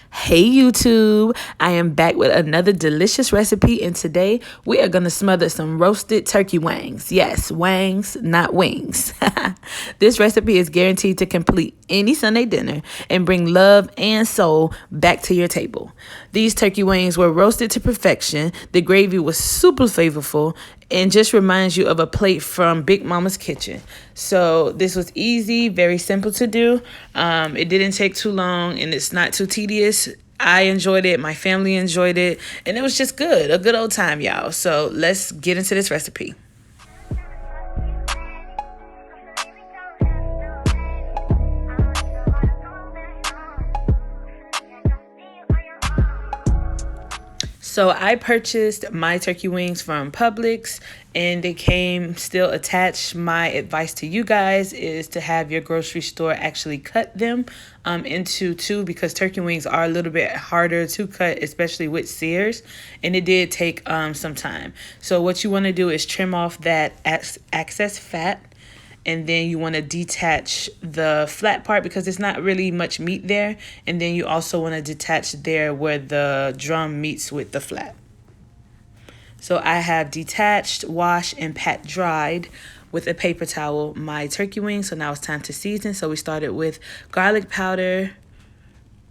Hey YouTube, I am back with another delicious recipe, and today we are going to smother some roasted turkey wangs. Yes, wangs, not wings. This recipe is guaranteed to complete any Sunday dinner and bring love and soul back to your table. These turkey wings were roasted to perfection. The gravy was super flavorful and just reminds you of a plate from Big Mama's kitchen. So this was easy, very simple to do. It didn't take too long and it's not too tedious. I enjoyed it, my family enjoyed it, and it was just good, a good old time, y'all. So let's get into this recipe. So I purchased my turkey wings from Publix and they came still attached. My advice to you guys is to have your grocery store actually cut them into two, because turkey wings are a little bit harder to cut, especially with sears, and it did take some time. So what you want to do is trim off that excess fat, and then you want to detach the flat part because there's not really much meat there, and then you also want to detach there where the drum meets with the flat. So I have detached, washed, and pat dried with a paper towel my turkey wings. So now it's time to season. So we started with garlic powder,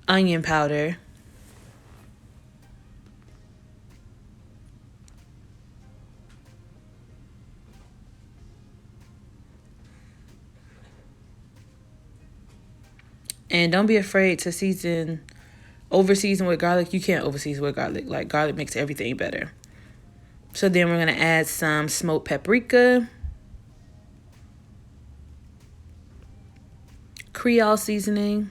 onion powder, and don't be afraid to over season with garlic. You can't over season with garlic. Like, garlic makes everything better. So then we're going to add some smoked paprika, Creole seasoning,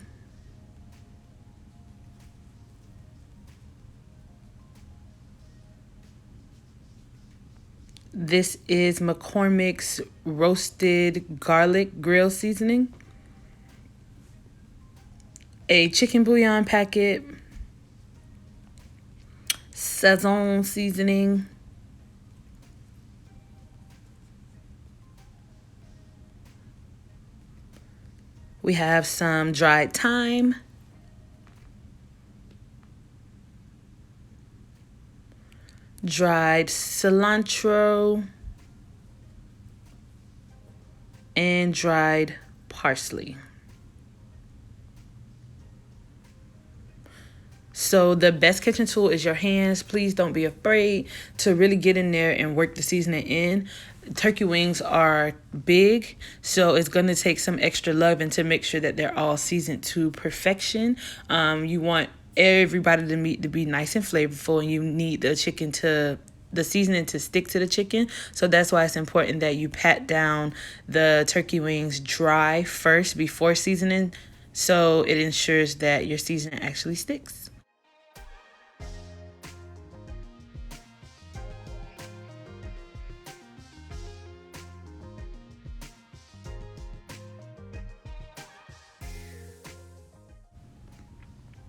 this is McCormick's roasted garlic grill seasoning, a chicken bouillon packet, Sazon seasoning, we have some dried thyme, dried cilantro, and dried parsley. So the best kitchen tool is your hands. Please don't be afraid to really get in there and work the seasoning in. Turkey wings are big, so it's going to take some extra loving to make sure that they're all seasoned to perfection. You want everybody to meat to be nice and flavorful, and you need the seasoning to stick to the chicken. So that's why it's important that you pat down the turkey wings dry first before seasoning, so it ensures that your seasoning actually sticks.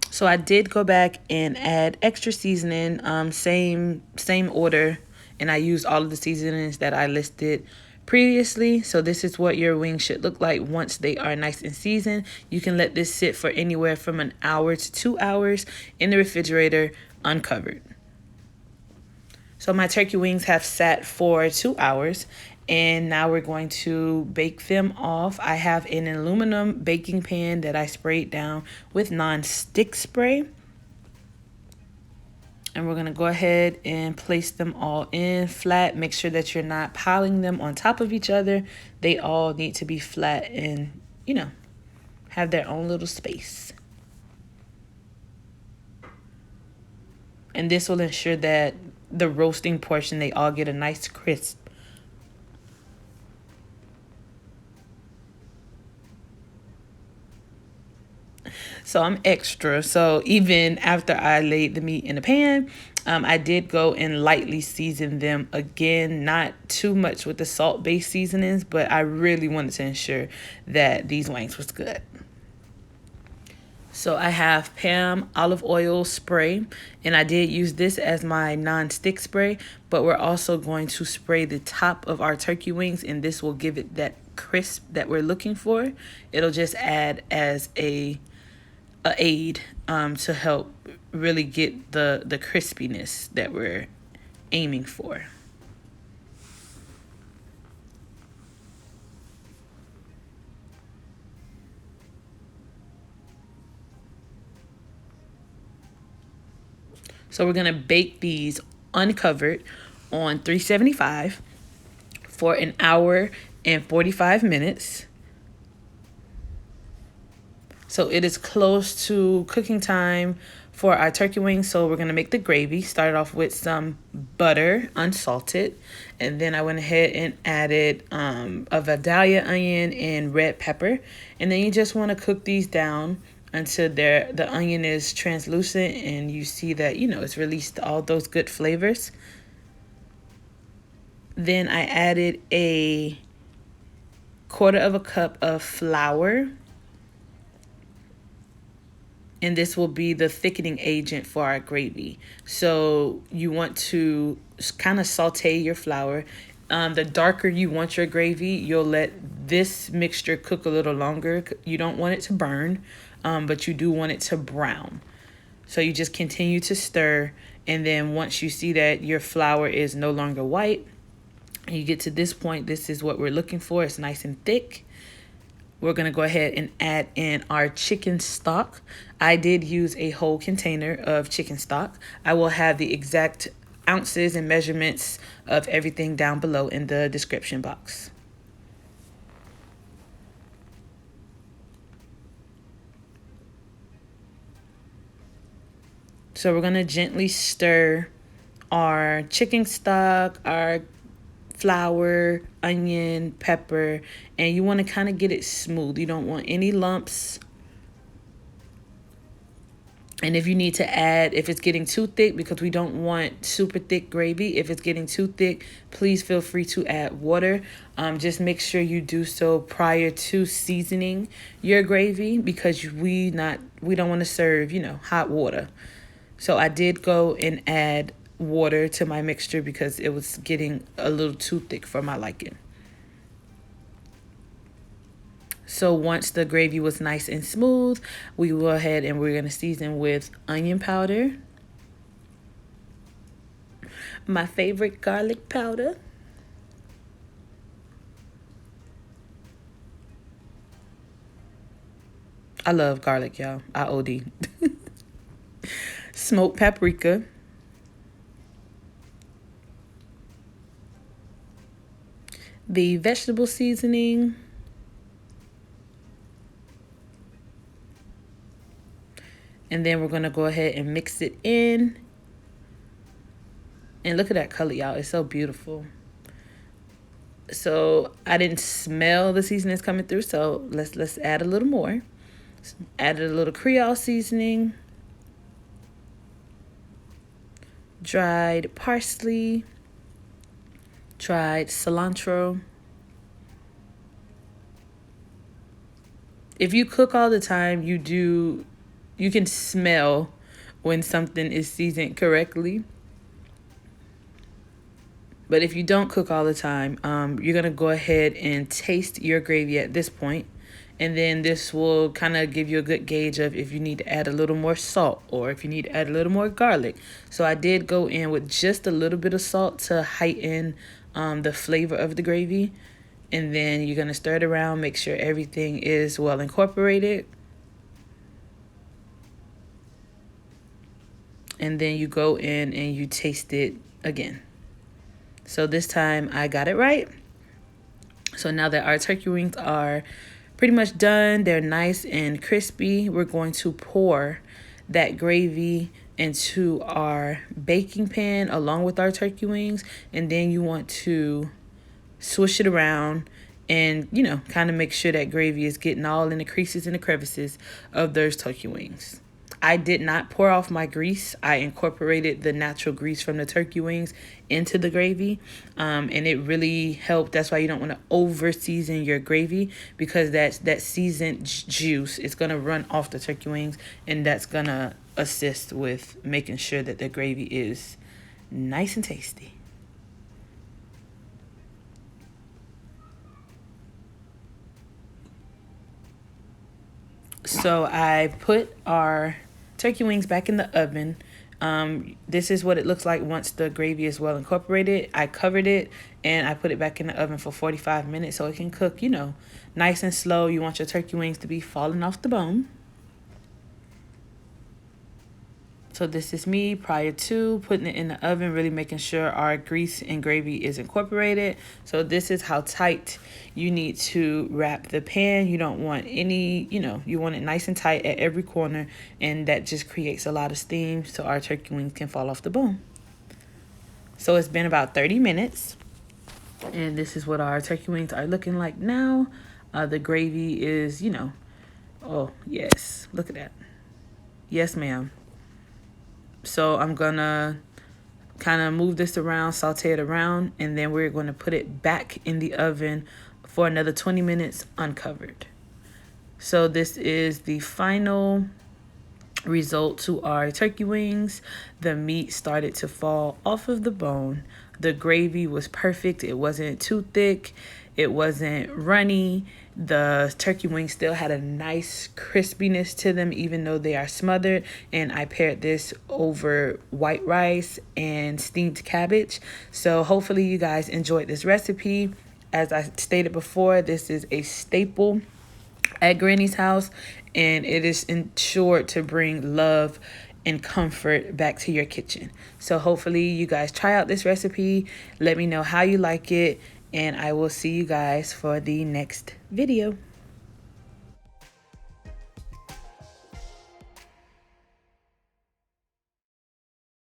So I did go back and add extra seasoning, same order, and I used all of the seasonings that I listed previously. So this is what your wings should look like once they are nice and seasoned. You can let this sit for anywhere from an hour to 2 hours in the refrigerator uncovered. So my turkey wings have sat for 2 hours, and now we're going to bake them off. I have an aluminum baking pan that I sprayed down with non-stick spray. And we're going to go ahead and place them all in flat. Make sure that you're not piling them on top of each other. They all need to be flat and, have their own little space. And this will ensure that the roasting portion, they all get a nice crisp. So I'm extra. So even after I laid the meat in the pan, I did go and lightly season them again, not too much with the salt-based seasonings, but I really wanted to ensure that these wings was good. So I have Pam Olive Oil spray, and I did use this as my non-stick spray, but we're also going to spray the top of our turkey wings, and this will give it that crisp that we're looking for. It'll just add as a a aid to help really get the crispiness that we're aiming for. So we're gonna bake these uncovered on 375 for an hour and 45 minutes. So it is close to cooking time for our turkey wings. So we're gonna make the gravy. Started off with some butter, unsalted, and then I went ahead and added a Vidalia onion and red pepper. And then you just want to cook these down until the onion is translucent and you see that, you know, it's released all those good flavors. Then I added a quarter of a cup of flour. And this will be the thickening agent for our gravy. So you want to kind of saute your flour. The darker you want your gravy, you'll let this mixture cook a little longer. You don't want it to burn, but you do want it to brown. So you just continue to stir. And then once you see that your flour is no longer white, and you get to this point, this is what we're looking for. It's nice and thick. We're going to go ahead and add in our chicken stock. I did use a whole container of chicken stock. I will have the exact ounces and measurements of everything down below in the description box. So we're going to gently stir our chicken stock, our flour, onion, pepper, and you want to kind of get it smooth. You don't want any lumps. And if you need to add, if it's getting too thick, because we don't want super thick gravy, if it's getting too thick, please feel free to add water. Just make sure you do so prior to seasoning your gravy, because we don't want to serve, you know, hot water. So I did go and add water to my mixture because it was getting a little too thick for my liking. So once the gravy was nice and smooth, we go ahead and we're going to season with onion powder, my favorite garlic powder, I love garlic, y'all. I OD. Smoked paprika, the vegetable seasoning, and then we're going to go ahead and mix it in. And look at that color, y'all. It's so beautiful. So I didn't smell the seasonings coming through, so let's add a little more. Added a little Creole seasoning, dried parsley, dried cilantro. If you cook all the time, you can smell when something is seasoned correctly. But if you don't cook all the time, you're going to go ahead and taste your gravy at this point. And then this will kind of give you a good gauge of if you need to add a little more salt or if you need to add a little more garlic. So I did go in with just a little bit of salt to heighten the flavor of the gravy. And then you're going to stir it around, make sure everything is well incorporated. And then you go in and you taste it again. So this time I got it right. So now that our turkey wings are pretty much done, they're nice and crispy, we're going to pour that gravy into our baking pan along with our turkey wings. And then you want to swish it around and, you know, kind of make sure that gravy is getting all in the creases and the crevices of those turkey wings. I did not pour off my grease. I incorporated the natural grease from the turkey wings into the gravy, and it really helped. That's why you don't want to over season your gravy, because that seasoned juice is going to run off the turkey wings, and that's going to assist with making sure that the gravy is nice and tasty. So I put our turkey wings back in the oven. This is what it looks like once the gravy is well incorporated. I covered it and I put it back in the oven for 45 minutes so it can cook, you know, nice and slow. You want your turkey wings to be falling off the bone. So this is me prior to putting it in the oven, really making sure our grease and gravy is incorporated. So this is how tight you need to wrap the pan. You don't want any, you know, you want it nice and tight at every corner, and that just creates a lot of steam so our turkey wings can fall off the bone. So it's been about 30 minutes, and this is what our turkey wings are looking like now. The gravy is, you know, oh yes, look at that. Yes, ma'am. So I'm gonna kind of move this around, saute it around, and then we're going to put it back in the oven for another 20 minutes uncovered. So this is the final result to our turkey wings. The meat started to fall off of the bone. The gravy was perfect. It wasn't too thick. It wasn't runny. The turkey wings still had a nice crispiness to them, even though they are smothered. And I paired this over white rice and steamed cabbage. So hopefully you guys enjoyed this recipe. As I stated before, this is a staple at Granny's house, and it is ensured to bring love and comfort back to your kitchen. So hopefully you guys try out this recipe. Let me know how you like it, and I will see you guys for the next video.